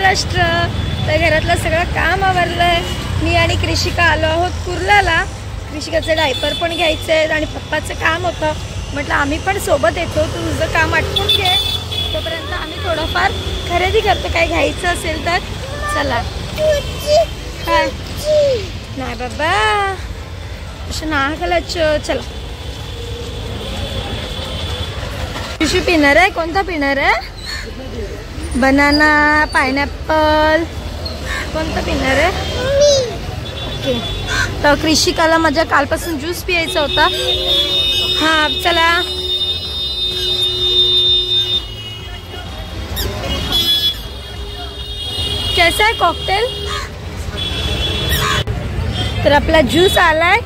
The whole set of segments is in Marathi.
महाराष्ट्र. तर घरातलं सगळं काम आवरलंय. मी आणि कृषिका आलो आहोत कुर्ल्याला. कृषिकाचे डायपर पण घ्यायचे आहेत आणि पप्पाचं काम होतं. म्हटलं आम्ही पण सोबत येतो, तू तुझं काम आटपून घे, तोपर्यंत आम्ही थोडंफार खरेदी करतो काय घ्यायचं असेल तर. चला. काय नाही बाबा असं ना घालायचं. चला. कृषी पिणार आहे? कोणता पिणार आहे? बनाना, पायनॅपल, कोणतं पिणार आहे? ओके. तर कृषिकाला माझ्या कालपासून ज्यूस पियायचा होता. हा चला. कैसा आहे कॉकटेल? तर आपला ज्यूस आलाय.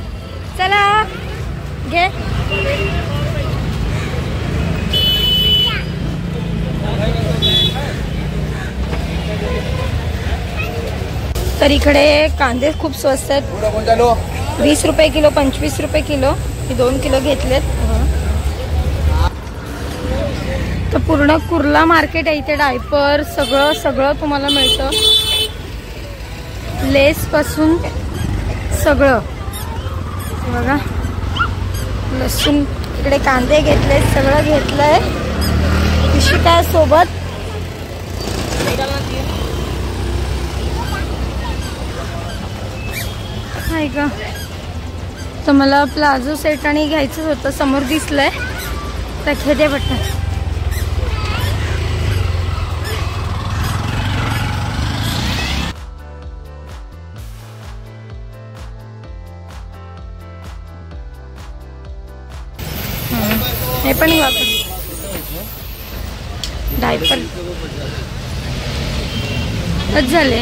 चला घे. तर इकडे कांदे खूप स्वस्त आहेत. 20 रुपये किलो, 25 रुपये किलो. मी 2 किलो घेतलेत. तर पूर्ण कुर्ला मार्केट आहे इथे. डायपर सगळं सगळं तुम्हाला मिळतं, लेस पासून सगळं. बघा लसूण, इकडे कांदे घेतले, सगळं घेतलंय. कृषिका सोबत. आहे का? तर मला प्लाझो सेट आणि घ्यायचंच होतं, समोर दिसलंय तर घेते पटकन. हे पण वापर डायपर झाले.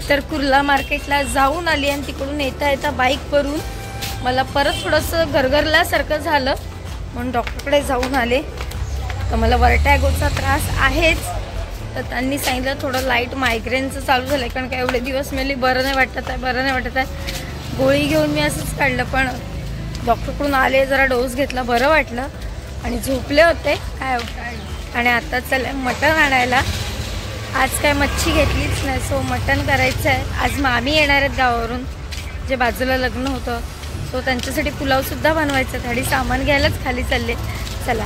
तर कुर्ला मार्केटला जाऊन आली आणि तिकडून येता येता बाईकवरून मला परत थोडंसं गरगरल्यासारखं झालं म्हणून डॉक्टरकडे जाऊन आले. तर मला वर्टॅगोचा त्रास आहेच. तर त्यांनी सांगितलं थोडं लाईट मायग्रेनचं चालू झालं आहे, कारण का एवढे दिवस मला बरं नाही वाटत आहे. गोळी घेऊन मी असंच काढलं, पण डॉक्टरकडून आले, जरा डोस घेतला, बरं वाटलं आणि झोपले होते काय. आणि आता चला मटण आणायला. आज काय मच्छी घेतलीच नाही, सो मटण करायचं आहे. आज मामी येणार आहेत गावावरून, जे बाजूला लग्न होतं, सो त्यांच्यासाठी पुलावसुद्धा बनवायचं आहे. आणि सामान घ्यायलाच खाली चालले. चला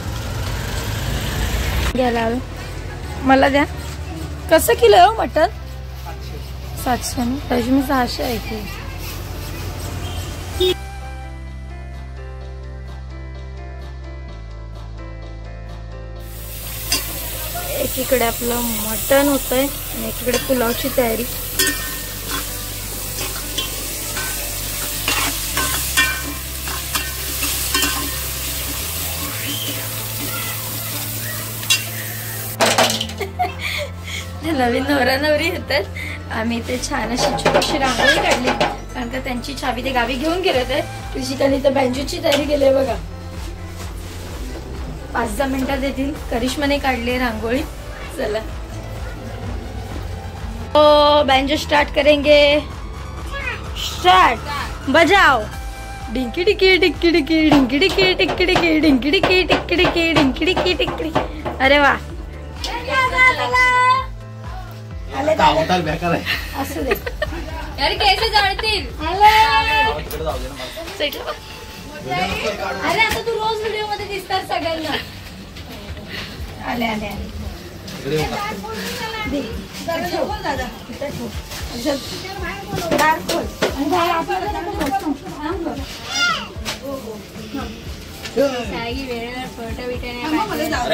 घ्यायला आलो. मला द्या. कसं किलो आहे मटण? 700 ना, त्याची मी 600 ऐकली. एकीकडे आपलं मटण होतंय आणि एकीकडे पुलावची तयारी. नवीन नवरा नवरी होतात. आम्ही ते छान अशी छोटीशी रांगोळी काढली, कारण का त्यांची चावी ते गावी घेऊन गेले होते. कृषिकाने तर बँजोची तयारी केली बघा. 5-10 मिनिटात येतील. करिश्माने काढली रांगोळी. चला तो बैंजो स्टार्ट करेंगे. स्टार्ट. बजाओ. डिंकी डिकी टिक्की डिकी डिंकी डिकी टिक्की डिकी डिंकी डिकी टिक्की डिकी डिंकी डिकी टिक्की. अरे वा. असू दे यार, कैसे जाळतील. अरे आता तू रोज व्हिडिओ मध्ये दिसतात सगळ्यांना. आले आले आले.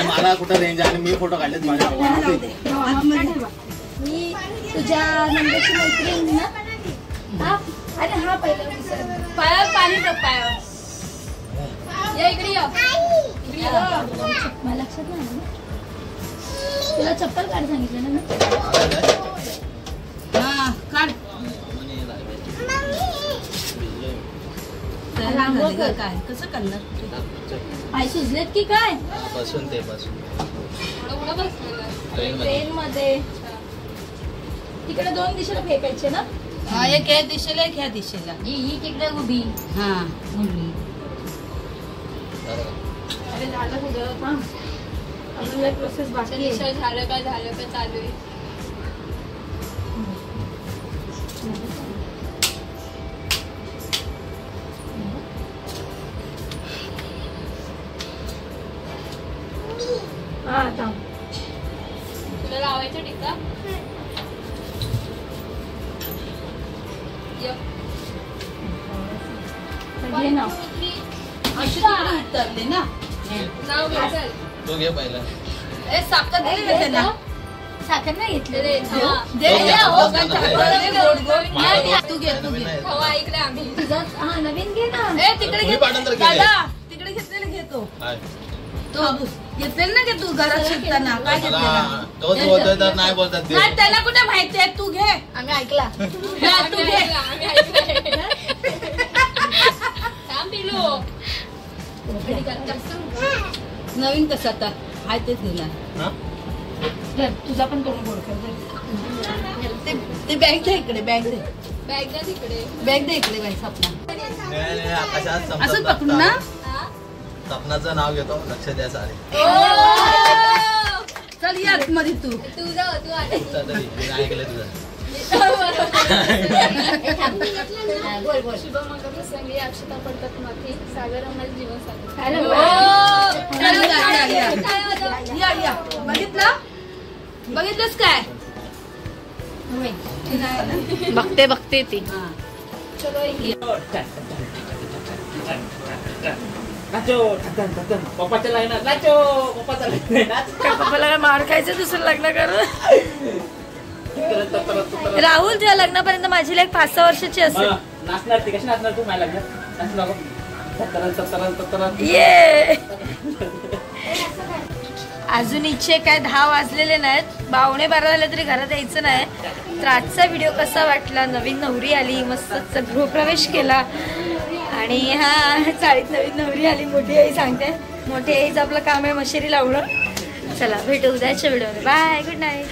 मला कुठं रेंज आणि मी फोटो काढलेत माझ्या. मी तुझ्या नंबरची मैत्रीण ना. अरे हा पहिला पायावर पाणी टाक. पायावर या. इकडे या. मला लक्षात नाही ना. तुला चप्पल काढ सांगितलं ना मी. हा काढ. काय कसं करणार? पाय सुजलेत की काय? बसून ते बसून ट्रेन मध्ये. तिकडे 2 दिशेला फेकायचे ना. हा, एक या दिशेला एक ह्या दिशेला. ही तिकडे उभी. हा अरे झालं पुढं थांब, अजून एक प्रोसेस बाकी आहे. झालं का चालू आहे. हा थांब. तुला लावायचं टीका. घे ना. उतरले ना नाव घे चल. तो घे पहिला. ए साखर दे त्यांना. साखर नाही घेतली दे तो घे, आपण तू घे हवा ऐकले आम्ही. हा नवीन घे ना. ए तिकडे तुम्ही पाठांतर केले. दादा तिकडे घेतलेलं घेतो. काय? तो घेतलेलं ना घे तू घरात शिकताना काय घेतलेलं. मला तोच बोलतोय तर नाही बोलतात ते. नाही त्याला कुठे माहिती आहे तू घे. आम्ही ऐकला. तू घे. नवीन कसं आता आहे तेच घेणार. हा? तुझा पण तोंड गोड कर. ते बॅग दे इकडे बॅग दे. बॅग दे इकडे बाई सपना. नाही, आकाशात असं समजत पकडून ना. सपनाचं नाव घेतो, लक्ष द्या सारे. चल या मध्ये तू चल तरी, मी नाही ऐकलं तुझं. शुभमंगल अक्षता पडतात माथे सागर जीवन सागर. या बघितलंच काय बघते ती. पप्पाच्या लग्नात नाचो. पप्पाच्या लग्नात पप्पाला काय मार खायचं दुसरं लग्न करून. राहुल तुझ्या लग्नापर्यंत माझी लाईक 5-6 वर्षाची असेल. नाचणार ती. कशी नाचणार तू माझ्या लग्नात. नाचणार ये अजून इच्छे काय 10 वाजलेले नाहीत. 11:15 झाले तरी घरात यायचं नाही. तर आजचा व्हिडिओ कसा वाटला. नवीन नवरी आली, मस्त गृहप्रवेश केला आणि हा चाळीत नवीन नवरी आली. मोठी आई सांगते, मोठी आईचं आपलं काम आहे मशेरी लावणं. चला भेटू उद्याच्या व्हिडिओमध्ये. Bye, good night.